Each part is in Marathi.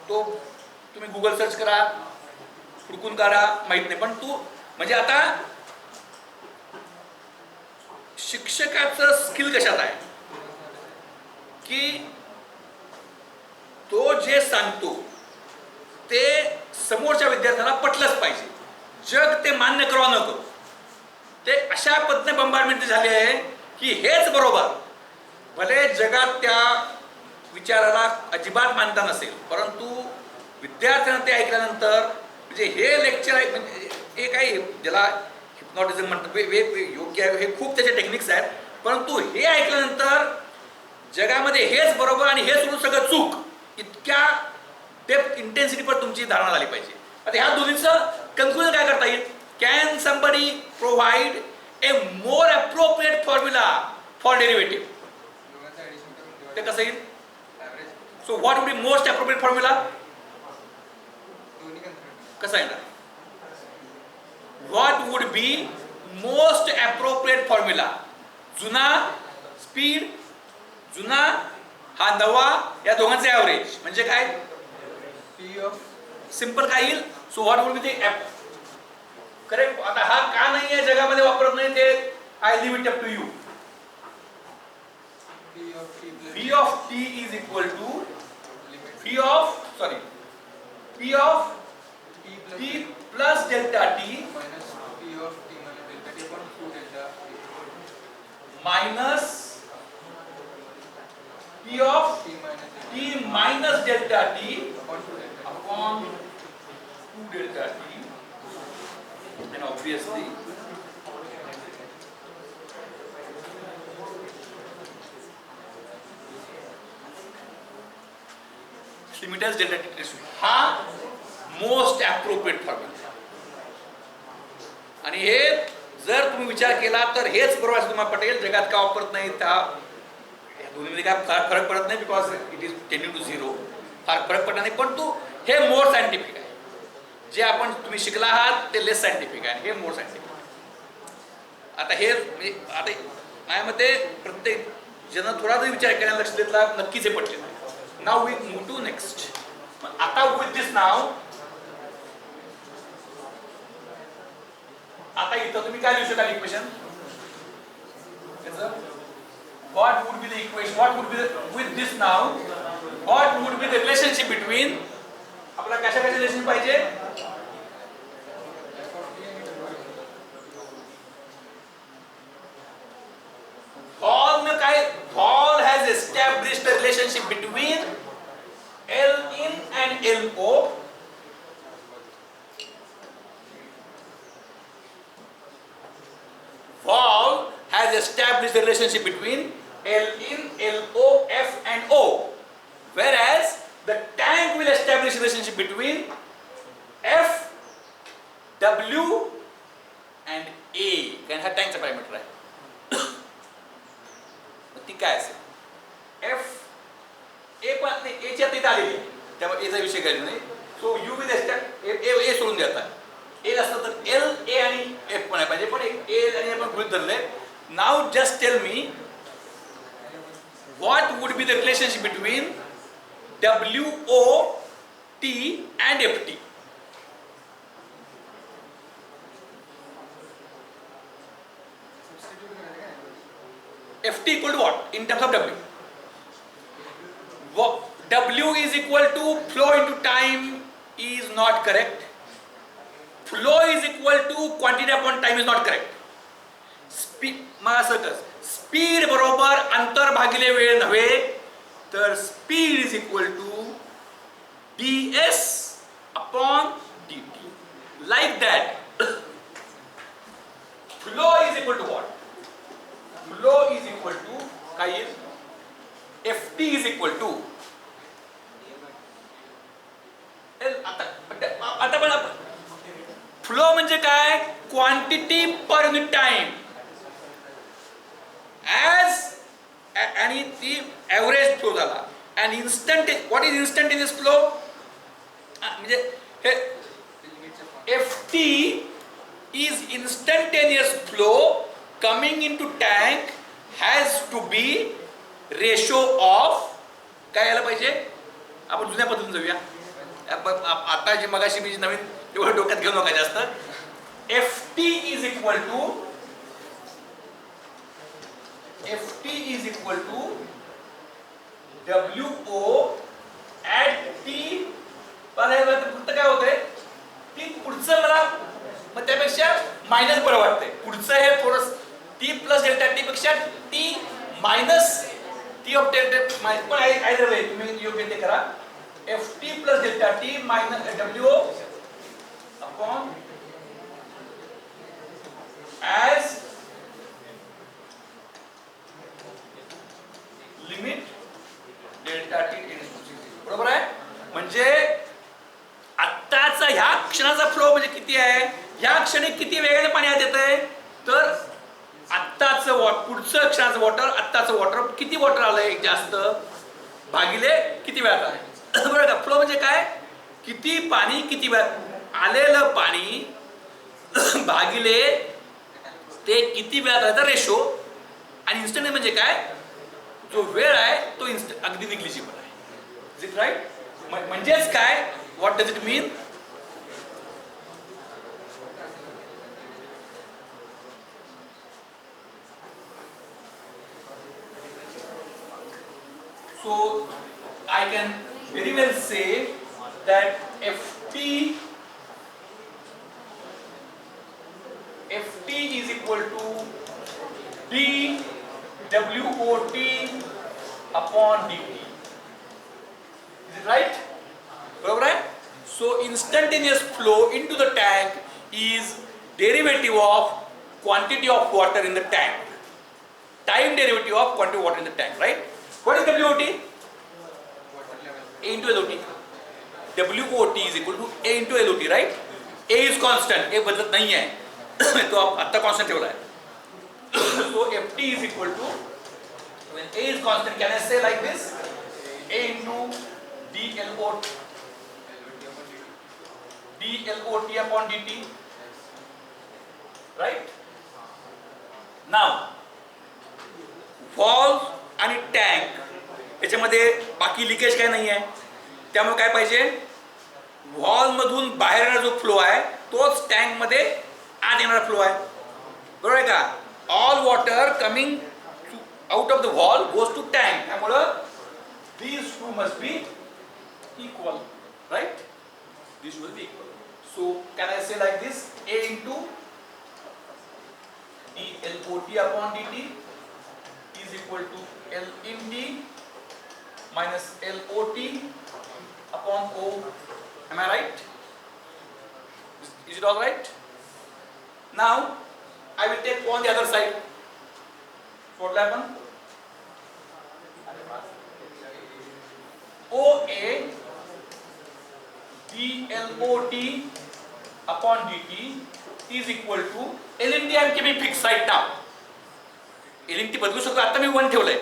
तो तुम्ही गुगल सर्च करा, हुडकून काढा, माहित नाही. पण तू म्हणजे आता शिक्षकाचं स्किल कशात आहे की तो जे सांगतो ते समोरच्या विद्यार्थ्याला पटलंच पाहिजे. जग ते मान्य करा न करू, ते अशा पद्धतीने बंबारमेंट झाले आहे की हेच बरोबर. भले जगात त्या विचाराला अजिबात मानता नसेल, परंतु विद्यार्थ्यांना ते ऐकल्यानंतर म्हणजे हे लेक्चर आहे, म्हणजे हे काही ज्याला हिप्नॉटिझम म्हणतात योग्य आहे, हे खूप त्याचे टेक्निक्स आहेत. परंतु हे ऐकल्यानंतर जगामध्ये हेच बरोबर आणि हे सोडून सगळं चूक, इतक्या डेप्थ इंटेन्सिटीवर तुमची धारणा झाली पाहिजे. आता ह्या दोन्हीचं कन्क्लुजन काय करता येईल? Can somebody provide A more appropriate formula for derivative? ते कसं येईल? So what would be most appropriate formula? कसं आहे ना? What would be most appropriate formula? जुना स्पीड, जुना हा नवा, या दोघांचे ॲव्हरेज म्हणजे काय? सिंपल काय येईल? सो व्हॉट वुड बी ते करेक्ट. आता हा का नाही आहे जगामध्ये वापरत नाही ते I leave it up to you. V of t is equal to P of t plus delta t minus P of t minus delta t upon 2 delta t, and obviously limits delta T हा मोस्ट अप्रोप्रिएट फॉर्म्युला. आणि हे जर तुम्ही विचार केला तर हेच बरोबर असं तुम्हाला पटेल. जगात का वापरत नाही त्या दोन्हीमध्ये काय फार फरक पडत नाही, because it is tending to zero. फार फरक पडत नाही, पण तू हे मोर सायंटिफिक आहे. जे आपण तुम्ही शिकला आहात ते लेस सायंटिफिक आहे, हे मोर सायंटिफिक. आता हे म्हणजे आता माझ्या मते प्रत्येक जण थोडा जरी विचार केला, लक्ष देतला, नक्कीच हे पटले नाही. Now we move to next. आता with this now, आता इथं तुम्ही काय लिहू शकाल equation? What would be the equation? What would be the, with this now? What would be the relationship between? आपल्याला कशा रिलेशन पाहिजे? Hall में काय? Hall has established the relationship between L in and L O. Hall has established the relationship between L in, L O, F and O. Whereas the tank will establish relationship between F, W and A. कारण हा टँकचा पॅरामीटर आहे. ती काय असेल? F ए पण नाही, ए ची आता इथे आलेली आहे, त्यामुळे एचा विषय करायचा नाही. सो यू विथ ए सोडून द्या. आता ए असतं तर एल, ए आणि एफ पण आहे पाहिजे, पण ए आणि आपण गृहीत धरले. नाव just tell me what would be the relationship between W O T and F T. Ft equal to what in terms of W? W is equal to flow into time is not correct. Flow is equal to quantity upon time is not correct. Speed बरोबर अंतर भागिले वेळ नव्हे, तर speed is equal to ds upon dt. Like that, flow is equal to what? Flow is equal to काय येईल? Ft is equal to आता पण फ्लो म्हणजे काय? Quantity per unit time as आणि ती ॲव्हरेज फ्लो झाला. And instant what is instantaneous flow? म्हणजे हे Ft is instantaneous flow coming into tank has to be ratio of काय यायला पाहिजे? आपण जुन्या पद्धतीने जाऊया. आता जी मगाशी मी नवीन एवढं डोक्यात घेऊ नका जास्त. FT is equal to WO at T. फक्त काय होतंय ती पुढचं मला मग त्यापेक्षा मायनस बरं वाटतंय. पुढचं हे थोडं T प्लस डेल्टा T पेक्षा T minus T of delta पण आयदर वे तुम्ही योग्य ते करा. FT plus delta T minus WO upon as limit delta T tends to 0. बरोबर आहे. म्हणजे आत्ताचा ह्या क्षणाचा फ्लो म्हणजे किती आहे, ह्या क्षणी किती वेगाने पाणी आत येतंय, तर आत्ताचं पुढचं क्षणाचं वॉटर, आत्ताचं वॉटर किती वॉटर आलंय जास्त भागिले किती वेळात आहे. बरोबर का. फ्लो म्हणजे काय, किती पाणी किती वेळात आलेलं पाणी भागिले ते किती वेळात आहे रेशो. आणि इन्स्टंट म्हणजे काय, जो वेळ आहे तो अगदी निग्लिजिबल आहे. Is it right. म्हणजेच काय, what does it mean. So I can very well say that FT is equal to dWOT upon dt. Is it right? बरोबर आहे. So instantaneous flow into the tank is derivative of quantity of water in the tank. Time derivative of quantity of water in the tank, right? What is WOT? A into LOT. WOT is equal to A into LOT, right? A is constant. A बदलत नहीं है. तो आप आता constant ठेवला है. So FT is equal to, when A is constant, can I say like this? A into DLOT upon dt, right? Now valve आणि टँक याच्यामध्ये बाकी लिकेज काय नाही आहे. त्यामुळे काय पाहिजे, व्हॉल्व मधून बाहेर येणारा जो फ्लो आहे तोच टँक मध्ये आत येणारा फ्लो आहे. बरोबर आहे का. All water coming out of the valve goes to tank. त्यामुळे these two must be equal, right? These will be equal. So can I say like this, A into dLOT upon dt is equal to L in D minus LOT upon O. Am I right? Is it all right? Now I will take on the other side. What will happen? OA dLOT upon dt is equal to L in D. I am keeping fixed right now. LNT बदलू शकतो. आता मी 1 ठेवलंय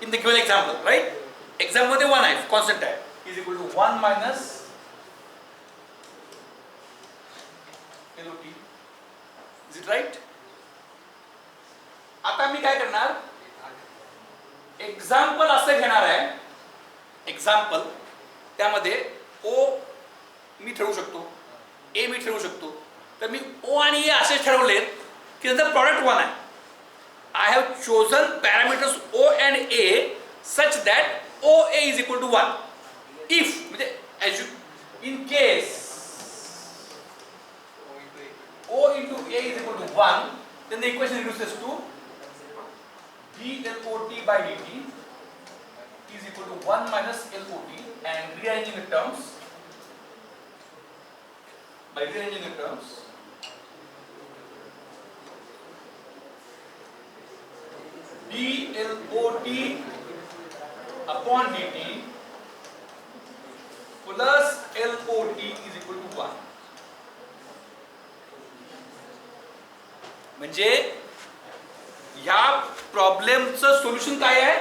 in the given example, right. Example मध्ये 1 आहे, कॉन्स्टंट आहे. Is equal to 1 minus LOT. Is it right. आता मी काय करणार, एक्झाम्पल असं घेणार आहे. एक्झाम्पल त्यामध्ये O मी ठरवू शकतो, A मी ठरवू शकतो. तर मी O आणि A असे ठरवले की त्याचं प्रॉडक्ट 1 आहे. I have chosen parameters O and A such that OA is equal to 1. If as you, in case O into A is equal to 1, then the equation reduces to dLOT by dt is equal to 1 minus LOT, and rearranging the terms, by rearranging the terms, dLOT upon dt plus LOT is equal to 1. म्हणजे ह्या प्रॉब्लेमचं सोल्युशन काय आहे,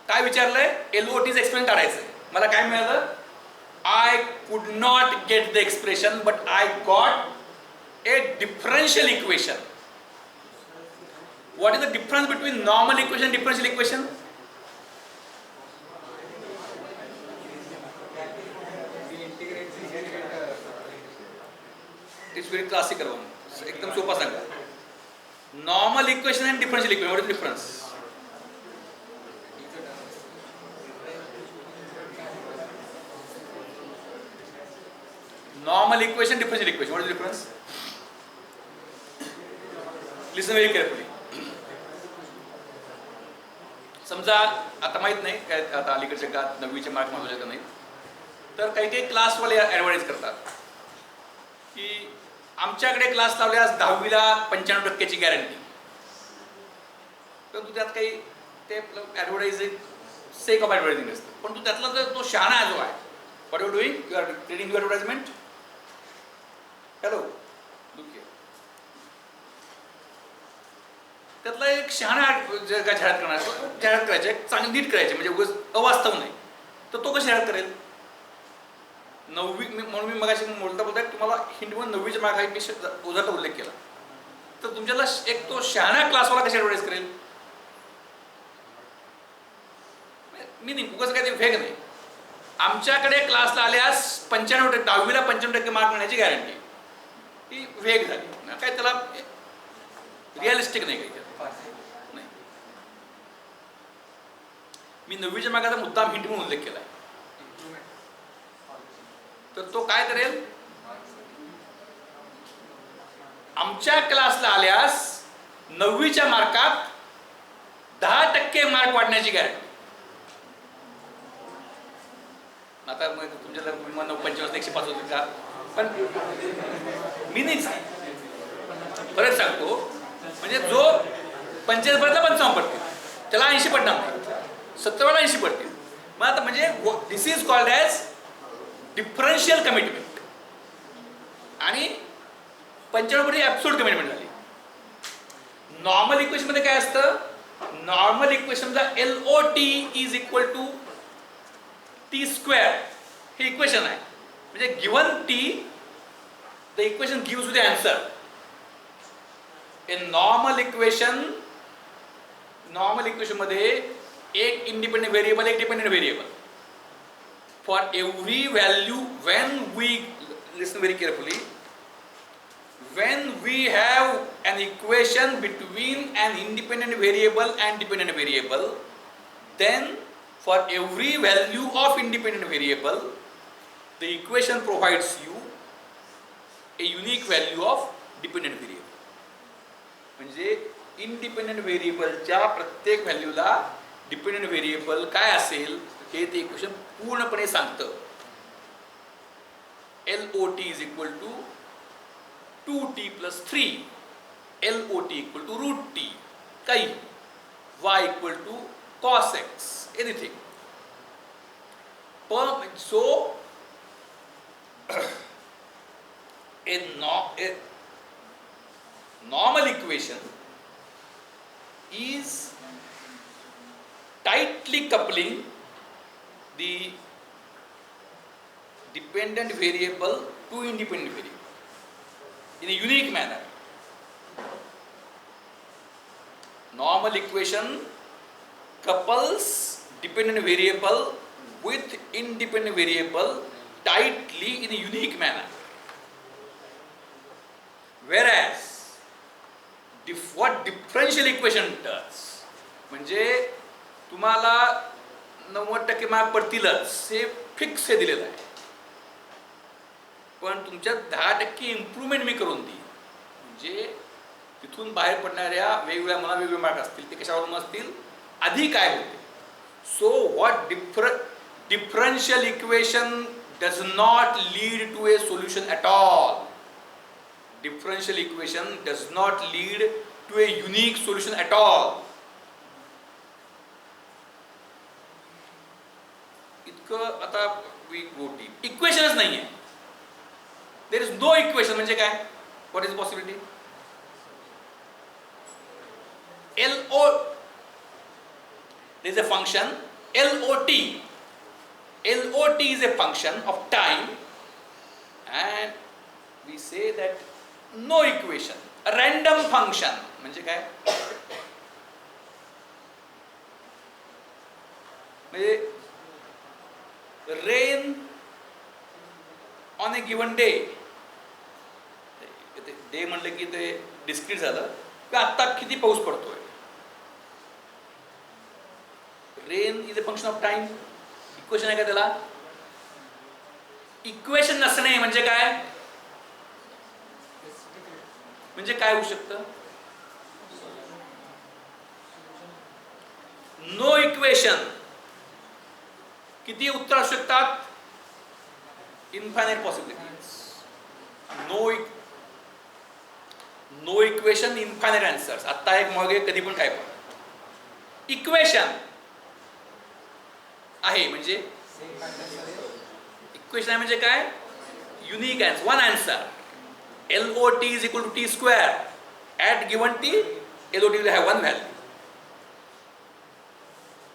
काय विचारलंय, LOTचं एक्सप्रेशन काढायचं. मला काय मिळालं, I could not get the expression but I got a differential equation. What is the difference between normal equation and differential equation? Very classical one, एकदम सोपा सांगा. Normal equation and differential equation, what is difference? Normal equation, differential equation, what is difference? Listen very carefully. समजा आता माहित नाही काय, आता अलीकडच्या का 9वीचे मार्क महत्वाचे का नाही, तर काही काही क्लासवाले ॲडव्हर्टाईज करतात की आमच्याकडे क्लास लावल्यास 10वीला 95% गॅरंटी. परंतु त्यात काही ते ॲडव्हर्टायझिंग सेक ऑफ ॲडव्हर्टायझिंग असतं. पण त्यातला जर तो शहाणा जो आहे, what you doing, you are reading your advertisement. Hello, त्यातला एक शहाणा जर का जाहिरात करणार, जाहिरात करायची चांगली नीट करायची, म्हणजे उगाच अवास्तव नाही, तर तो कशी जाहिरात करेल? 9वी म्हणून मी मगाशी बोलता तुम्हाला हिंदीमध्ये 9वीच्या मार्क मी उदाहरणाचा उल्लेख केला. तर तुमच्याला एक तो शहाणा क्लासवाला कशी ॲडव्हर्टाईज करेल? मी नाही उगाच काय ते फेक नाही. आमच्याकडे क्लासला आल्यास 95%, 10वीला 95% मार्क मिळण्याची गॅरंटी, ही वेग झाली काय, त्याला रिअलिस्टिक नाही काही नाही. मी 9वीच्या मार्काचा मुद्दाम हिंट म्हणून उल्लेख केला. तर तो काय करेल? आमच्या क्लासला आल्यास 9वीच्या मार्कात 10% मार्क वाढण्याची गॅरंटी. आता तुमच्या जर 95 105 होते का, पण मी नाही परत सांगतो, म्हणजे जो 45 पर्यंत 55 पडतील त्याला 80 पडणार नाही, 70 80 पडतील. मग आता म्हणजे this is called as differential commitment. आणि 95% ॲब्सोल्यूट कमिटमेंट झाली. नॉर्मल इक्वेशन मध्ये काय असतं? नॉर्मल इक्वेशनचा LOT is equal to T square, हे इक्वेशन आहे. म्हणजे given T the equation gives you the answer. In normal equation मध्ये एक इंडिपेंडेंट व्हेरिएबल, एक dependent variable. For every value, when we listen very carefully, when we have an equation between an independent variable and dependent variable, then for every value of independent variable, the equation provides you a unique value of dependent variable. म्हणजे independent variable च्या प्रत्येक व्हॅल्यूला डिपेंडंट व्हेरिएबल काय असेल हे ते इक्वेशन पूर्णपणे सांगतं. LOT is equal to 2t plus 3, LOT equal to root t, काही, y equal to cos x, anything. So a normal equation is tightly coupling the dependent variable to independent variable in a unique manner. Normal equation couples dependent variable with independent variable tightly in a unique manner. Whereas what differential equation does, म्हणजे तुम्हाला 90% मार्क पडतीलच हे फिक्स हे दिलेलं आहे, पण तुमच्यात 10% इम्प्रूव्हमेंट मी करून देईन. म्हणजे तिथून बाहेर पडणाऱ्या वेगवेगळ्या मला वेगवेगळे मार्क असतील, ते कशावरून असतील, आधी काय होते. So what differential equation does not lead to a solution at all. Differential equation does not lead to a unique solution at all. इतकं आता वी गो डीप. इक्वेशनच नाही आहे. There is no equation. म्हणजे काय? What is the possibility? There is a function LOT. LOT is a function of time, and we say that no equation, a random function. म्हणजे काय? म्हणजे rain on a given day, day म्हटलं की ते डिस्क्रीट झालं की आत्ता किती पाऊस पडतोय. Rain is a function of time. Equation आहे का त्याला? इक्वेशन नसणे म्हणजे काय? म्हणजे काय होऊ शकतं? No equation. किती उत्तर असू शकतात? Infinite possibilities. No equation, infinite answers. आत्ता एक मग कधी पण काय पण. इक्वेशन आहे म्हणजे इक्वेशन आहे म्हणजे काय? Unique answer, one answer. LOT is equal to T square. At given T, LOT will have one value.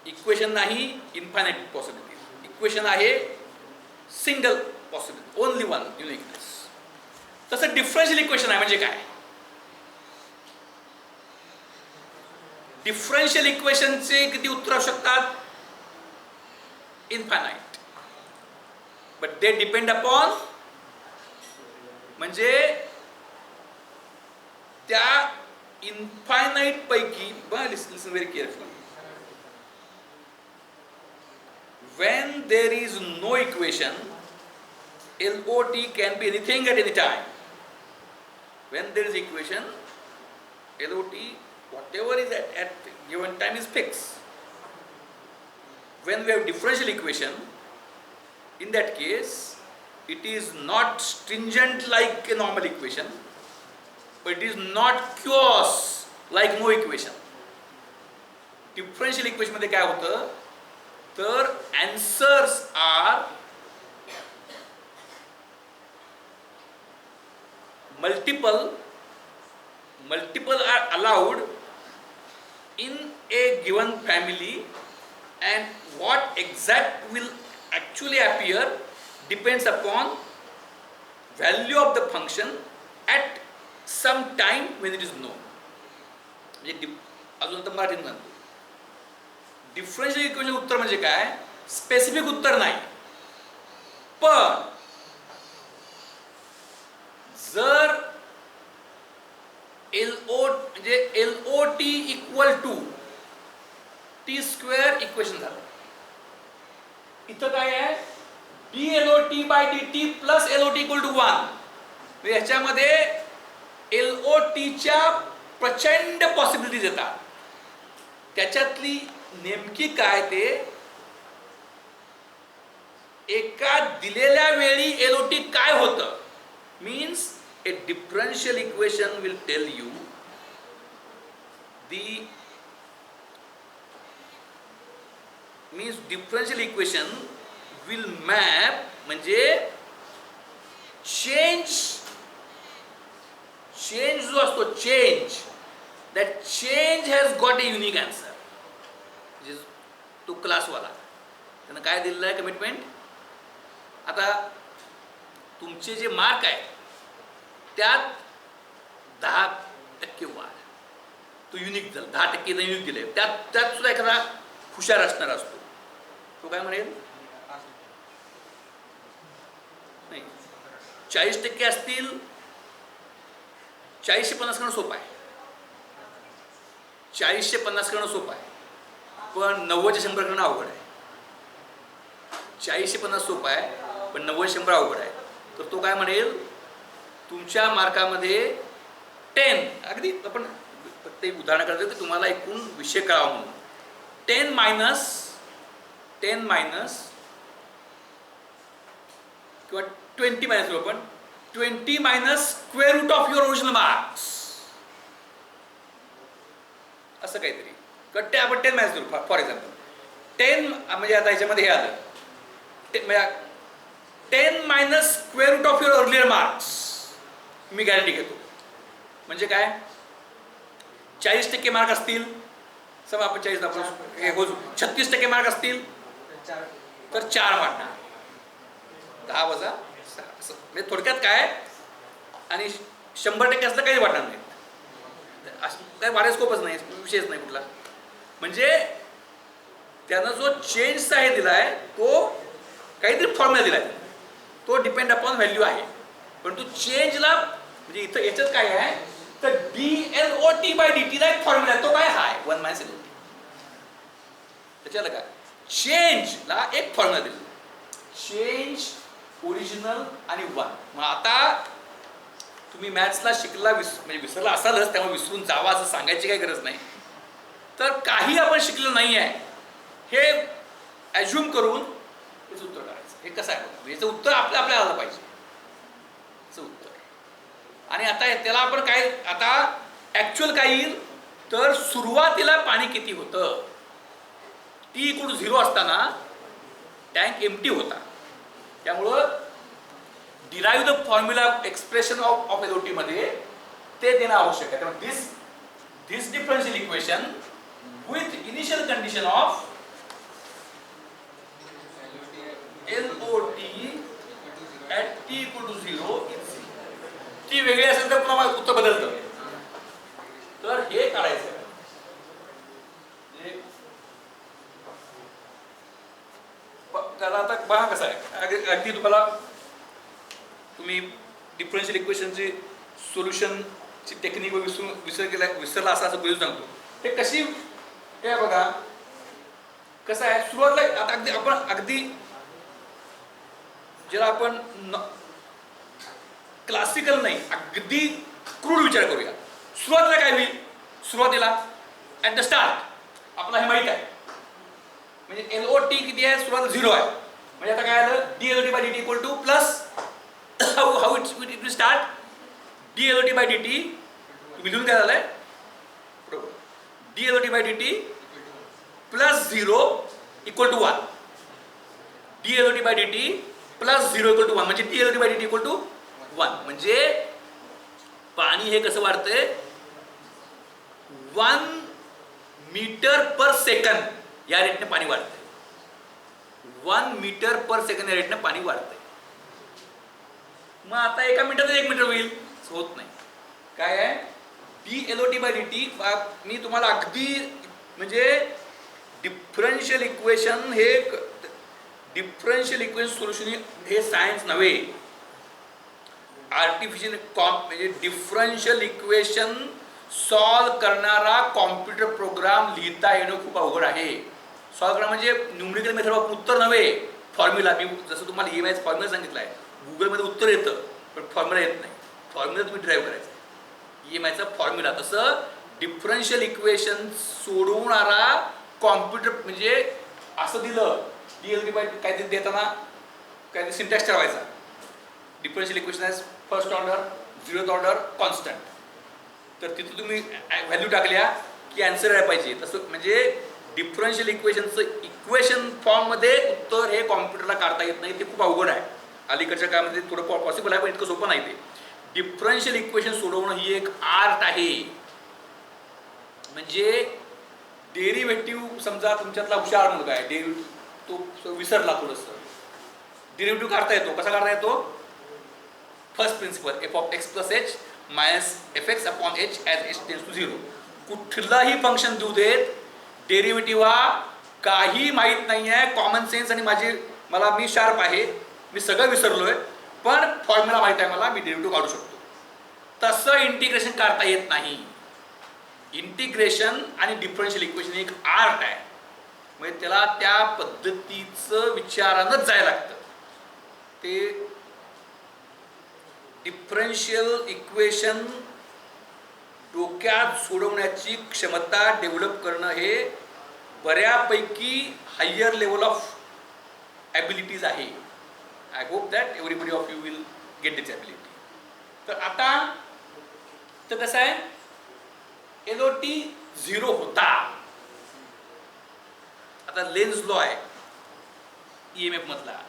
Equation नाही इन्फायनाइट पॉसिबिलिटी. इक्वेशन आहे single possibility, only one uniqueness. तसं डिफरन्शियल इक्वेशन आहे म्हणजे काय? डिफरन्शियल इक्वेशनचे किती उत्तर असू शकतात? Infinite. But they depend upon, म्हणजे त्या इन्फायनाइट पैकी, listen very carefully, when there is no equation, LOT can be anything at any time. When there is equation, LOT, whatever is at given time is fixed. When we have differential equation, in that case, it is not stringent like a normal equation, but it is not chaos like no equation. Differential equation मध्ये काय होतं तर answers are multiple are allowed in a given family, and what exact will actually appear depends upon value of the function at some time when it is known. म्हणजे अजून तर मराठीत म्हणतो डिफरन्शियल इक्वेशन उत्तर म्हणजे काय? स्पेसिफिक उत्तर नाही, पण जर LOT equal to T square equation झालं. इथं काय आहे? dLOT by dt plus LOT equal to 1. ह्याच्यामध्ये LOTच्या प्रचंड पॉसिबिलिटीज येतात. त्याच्यातली नेमकी काय ते एका दिलेल्या वेळी LOT काय होतं. Means a differential equation will tell you differential equation will map, म्हणजे चेंज जो असतो, that change has got a unique answer. तो क्लासवाला त्यानं काय दिलेलं आहे कमिटमेंट? आता तुमचे जे मार्क आहे त्यात 10% वाढ, तो युनिक झाला. 10% युनिक दिले. त्यात सुद्धा एखादा हुशार असणार असतो. तो काय म्हणेल? नाही, 40% असतील. 40-50 करणं सोपं आहे. 40-50 करणं सोपं आहे, पण 90-100 करणं अवघड आहे. 40-50 सोपं आहे, पण 90-100 अवघड आहे. तर तो काय म्हणेल? तुमच्या मार्कामध्ये 10, अगदी आपण प्रत्येक उदाहरण करतो की तुम्हाला एकूण विषय कळावा म्हणून, 10 मायनस किंवा 20 मायनस, आपण 20 minus square root of your original marks, असं काहीतरी. कट्टे आपण 10 मायनस करू. फॉर एक्झाम्पल 10 म्हणजे आता ह्याच्यामध्ये हे आलं 10 minus square root of your earlier marks. मी गॅरंटी घेतो. म्हणजे काय? 40% मार्क असतील, समजा आपण 40 आपण 36% मार्क असतील तर 4 वाढणार. 10 वजा 6 असं. म्हणजे थोडक्यात काय, आणि 100% असलं काही वाढणार नाही. काय वाढायला स्कोपच नाही, विषयच नाही कुठला. म्हणजे त्यानं जो चेंजचा हे दिला आहे तो काहीतरी फॉर्म्युला दिला आहे, तो डिपेंड अपॉन व्हॅल्यू आहे. पण तो चेंजला म्हणजे इथं याच्यात काय आहे तर dLOT/dt ला एक फॉर्म्युला आहे, तो काय हाय 1 - LOT. त्याच्याला काय चेंजला एक फॉर्म्युला दिली, चेंज ओरिजिनल आणि 1. मग आता तुम्ही मॅथ्सला शिकला म्हणजे विसरला असालच, त्यामुळे विसरून जावा असं सांगायची काही गरज नाही. तर काही आपण शिकलं नाही आहे हे ॲज्युम करून याचं उत्तर करायचं. हे कसं आहे, याचं उत्तर आपल्याला आलं पाहिजे, याचं उत्तर. आणि आता त्याला आपण काय, आता ॲक्च्युअल काय येईल तर सुरुवातीला पाणी किती होतं, t=0 असताना टँक एम्प्टी होता. त्यामुळं derive the formula expression of LOT मध्ये ते देणं आवश्यक आहे. त्यामुळे this differential equation with initial condition of LOT at t=0 ती वेगळी असेल तर पुन्हा उत्तर बदलतं. तर हे काढायचं त्याला. आता पहा कसं आहे, अगदी तुम्ही डिफरन्शियल इक्वेशनची सोल्युशनची टेक्निक विसरला असं बोलू सांगतो. हे कशी, हे बघा कसं आहे. सुरुवातीला आता अगदी ज्याला आपण क्लासिकल नाही, अगदी क्रूड विचार करूया. सुरुवातीला काय होईल, सुरुवातीला ॲट द स्टार्ट आपला हे माहित आहे, म्हणजे LOT किती आहे, सुरुवात 0 आहे. म्हणजे आता काय आलं, dLOT/dt equal to plus how it will start, dLOT/dt तुम्ही लिहून काय झालंय बरोबर, dLOT/dt plus 0 equal to 1, dLOT/dt plus 0 equal to 1, म्हणजे dLOT/dt इक्वल टू 1. म्हणजे पाणी हे कसं वाढतंय, 1 मीटर पर सेकंद या रेटने पाणी वाढतंय. 1 मीटर पर सेकंद या रेटने पाणी वाढतंय. मग आता एका मिनिटात 1 मीटर होईल, होत नाही. काय आहे dLOT/dt, मी तुम्हाला अगदी म्हणजे डिफरन्शियल इक्वेशन सोल्युशन हे सायन्स नव्हे, आर्टिफिशियल म्हणजे डिफरन्शियल इक्वेशन सॉल्व करणारा कॉम्प्युटर प्रोग्राम लिहिता येणं खूप अवघड आहे. सॉल्व करणं म्हणजे न्यूमेरिकल मेथड वापरून उत्तर नव्हे, फॉर्म्युला. मी जसं तुम्हाला EMIचा फॉर्म्युला सांगितला आहे, गुगलमध्ये उत्तर येतं पण फॉर्म्युला येत नाही. फॉर्म्युला तुम्ही ड्राईव्ह करायचा, EMIचा फॉर्म्युला. तसं डिफरन्शियल इक्वेशन सोडवणारा कॉम्प्युटर म्हणजे असं दिलं DLT काहीतरी देताना काहीतरी सिंटॅक्स ठरवायचा, differential equation as first order, 0th order, constant. तर तिथे तुम्ही व्हॅल्यू टाकल्या की आन्सर यायला पाहिजे. तसं म्हणजे डिफरन्शियल इक्वेशनचं इक्वेशन फॉर्ममध्ये उत्तर हे कॉम्प्युटरला काढता येत नाही, ते खूप अवघड आहे. अलीकडच्या काळामध्ये थोडं पॉसिबल आहे पण इतकं सोपं नाही ते. डिफरन्शियल इक्वेशन सोडवणं ही एक आर्ट आहे. म्हणजे डेरिव्हेटिव्ह, समजा तुमच्यातला हुशार मुलगा आहे, तो विसरला थोडंसं, डेरिव्हेटिव्ह काढता येतो. कसा काढता येतो, first principal f(x+h - fx/h as h tends to 0). कुठलाही फंक्शन देऊ देत, डेरिव्हेटिव्ह हा काही माहीत नाही आहे. कॉमन सेन्स आणि मी शार्प आहे, मी सगळं विसरलोय, पण फॉर्म्युला माहित आहे मला, मी डेरिव्हेटिव्ह काढू शकतो. तसं इंटिग्रेशन काढता येत नाही. इंटिग्रेशन आणि डिफरन्शियल इक्वेशन एक आर्ट आहे, म्हणजे त्याला त्या पद्धतीचं विचारानंच जायला लागतं. ते डिफरन्शियल इक्वेशन डोक्यात सोडवण्याची क्षमता डेव्हलप करणं हे बऱ्यापैकी हायर लेवल ऑफ ॲबिलिटीज आहे. I hope that everybody of you will get this ability. तर आता तर कसं आहे, LOT 0 होता. आता लेन्झ लॉ आहे EMF मधला,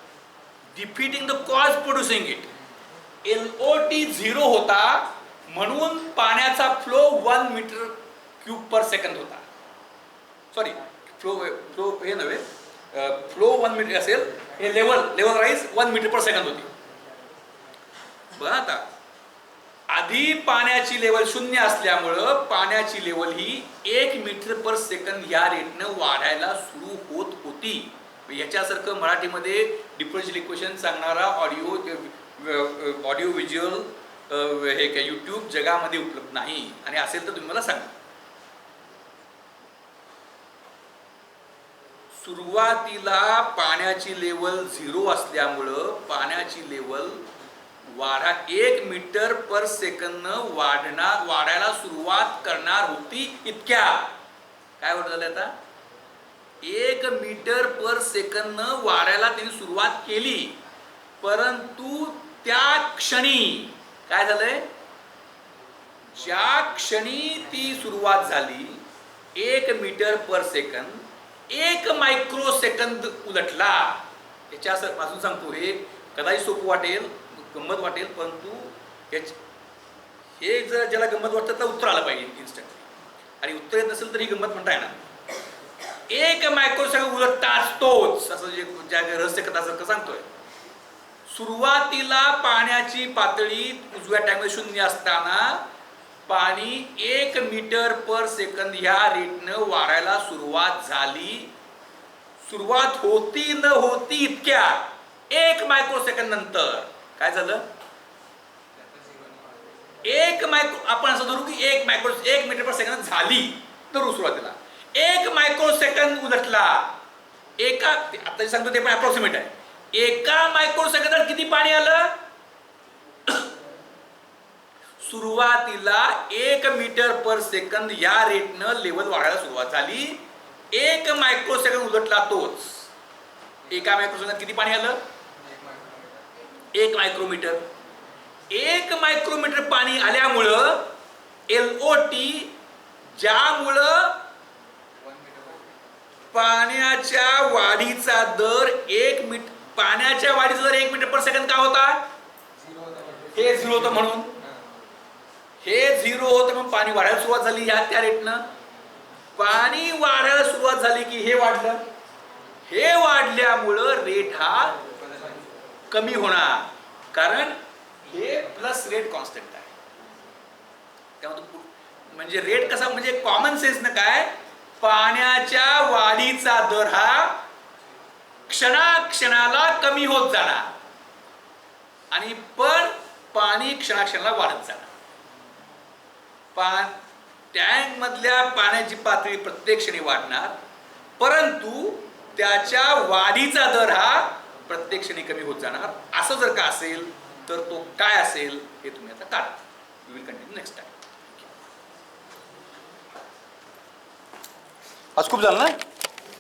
defeating the cause producing it. LOT 0 होता म्हणून पाण्याचा flow 1 metre cube per second होता. सॉरी, फ्लो हे नव्हे, फ्लो 1 मीटर असेल, हे level rise 1 metre per second होती. बघा आता, आधी पाण्याची लेवल 0 असल्यामुळं पाण्याची लेवल ही 1 मीटर पर सेकंद या रेटनं वाढायला सुरू होत होती. याच्यासारखं मराठीमध्ये डिफरन्शियल इक्वेशन सांगणारा ऑडिओ व्हिज्युअल हे काय यूट्यूब जगामध्ये उपलब्ध नाही, आणि असेल तर तुम्ही मला सांगा. सुरुवातीला पाण्याची लेवल 0 असल्यामुळं पाण्याची लेवल 1 मीटर पर सेकंद वाढायला सुरुवात करणार होती इतक्या. काय होत झालं आता? 1 मीटर पर सेकंद वाढायला त्यांनी सुरुवात केली, परंतु त्या क्षणी काय झालंय? ज्या क्षणी ती सुरुवात झाली 1 metre per second 1 microsecond उलटला. याच्यापासून सांगतो, हे कदाचित सोपं वाटेल, गंमत वाटेल, परंतु हे जर ज्याला गंमत वाटतं तर उत्तर आलं पाहिजे इन्स्टंटली, आणि उत्तर येत नसेल तर ही गंमत म्हणता येणार. 1 मायक्रो सेकंद उलटताच तोच, असं जे ज्या रहस्य कथासारखं सांगतोय, सुरुवातीला पाण्याची पातळी उजव्या टाइममध्ये 0 असताना पाणी 1 मीटर पर सेकंद ह्या रेटनं वाढायला सुरुवात झाली. सुरुवात होती न होती इतक्या 1 मायक्रो सेकंद नंतर काय झालं? 1 मायक्रो, आपण असं धरू की 1 मीटर पर सेकंद झाली तर सुरुवातीला 1 मायक्रो सेकंद उलटला. आता सांगतो ते पण अप्रॉक्सिमेट आहे. 1 मायक्रो सेकंदात किती पाणी आलं? सुरुवातीला 1 मीटर पर सेकंद या रेटनं लेवल वाढायला सुरुवात झाली. 1 मायक्रो सेकंद उलटला तोच 1 मायक्रो सेकंदात किती पाणी आलं? 1 मायक्रोमीटर. 1 मायक्रोमीटर पाणी आल्यामुळं LOT, ज्यामुळं पाण्याच्या वाढीचा दर पाण्याच्या वाढीचा दर 1 मीटर पर सेकंद का होता? हे 0 होतं म्हणून. हे 0 होतं म्हणून पाणी वाढायला सुरुवात झाली. त्या रेटनं पाणी वाढायला सुरुवात झाली की हे वाढलं. हे वाढल्यामुळं रेट हा कमी होणार, कारण हे प्लस रेट कॉन्स्टंट आहे. त्यामुळे म्हणजे रेट कसा, म्हणजे कॉमन सेन्स न काय, पाण्याच्या वाढीचा दर हा क्षणाक्षणाला कमी होत जाणार, आणि पण पाणी क्षणाक्षणाला वाढत जाणार. टँक मधल्या पाण्याची पातळी प्रत्येक क्षणी वाढणार, परंतु त्याच्या वाढीचा दर हा प्रत्येक क्षणी कमी होत जाणार. असं जर का असेल तर तो काय असेल हे तुम्ही आता काढा. We will continue next time. आज खूप झालं ना.